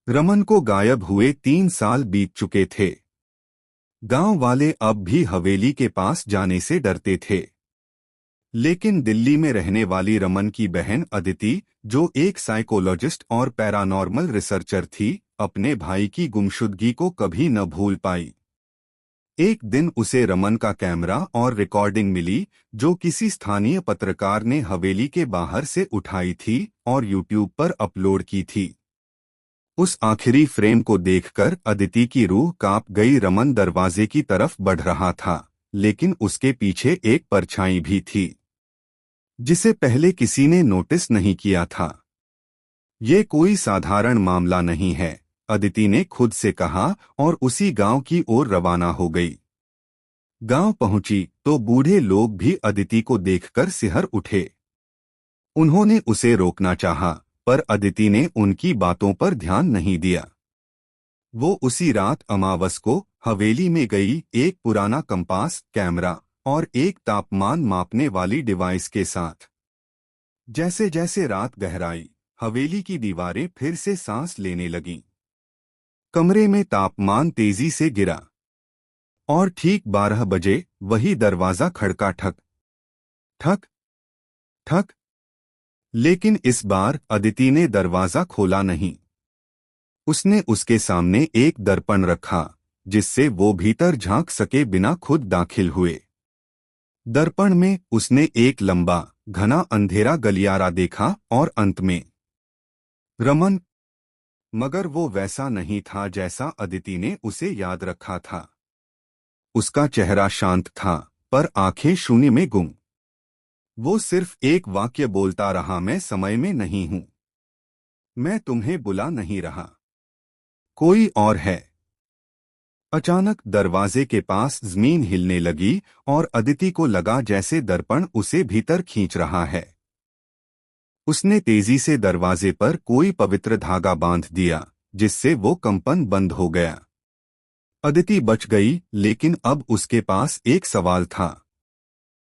रमन को गायब हुए 3 साल बीत चुके थे। गांव वाले अब भी हवेली के पास जाने से डरते थे। लेकिन दिल्ली में रहने वाली रमन की बहन अदिति, जो एक साइकोलॉजिस्ट और पैरानॉर्मल रिसर्चर थी, अपने भाई की गुमशुदगी को कभी न भूल पाई। एक दिन उसे रमन का कैमरा और रिकॉर्डिंग मिली, जो किसी स्थानीय पत्रकार ने हवेली के बाहर से उठाई थी और यूट्यूब पर अपलोड की थी। उस आखिरी फ्रेम को देखकर अदिति की रूह कांप गई। रमन दरवाजे की तरफ बढ़ रहा था, लेकिन उसके पीछे एक परछाई भी थी, जिसे पहले किसी ने नोटिस नहीं किया था। ये कोई साधारण मामला नहीं है, अदिति ने खुद से कहा और उसी गांव की ओर रवाना हो गई। गांव पहुंची तो बूढ़े लोग भी अदिति को देखकर सिहर उठे। उन्होंने उसे रोकना चाहा, पर अदिति ने उनकी बातों पर ध्यान नहीं दिया। वो उसी रात अमावस को हवेली में गई, एक पुराना कंपास, कैमरा और एक तापमान मापने वाली डिवाइस के साथ। जैसे जैसे रात गहराई, हवेली की दीवारें फिर से सांस लेने लगीं। कमरे में तापमान तेजी से गिरा और ठीक 12 बजे वही दरवाजा खड़का, ठक ठक ठक। लेकिन इस बार अदिति ने दरवाजा खोला नहीं। उसने उसके सामने एक दर्पण रखा, जिससे वो भीतर झांक सके बिना खुद दाखिल हुए। दर्पण में उसने एक लंबा, घना अंधेरा गलियारा देखा और अंत में रमन। मगर वो वैसा नहीं था जैसा अदिति ने उसे याद रखा था। उसका चेहरा शांत था, पर आंखें शून्य में गुम। वो सिर्फ एक वाक्य बोलता रहा, मैं समय में नहीं हूं। मैं तुम्हें बुला नहीं रहा, कोई और है। अचानक दरवाजे के पास जमीन हिलने लगी और अदिति को लगा जैसे दर्पण उसे भीतर खींच रहा है। उसने तेजी से दरवाजे पर कोई पवित्र धागा बांध दिया, जिससे वो कंपन बंद हो गया। अदिति बच गई, लेकिन अब उसके पास एक सवाल था।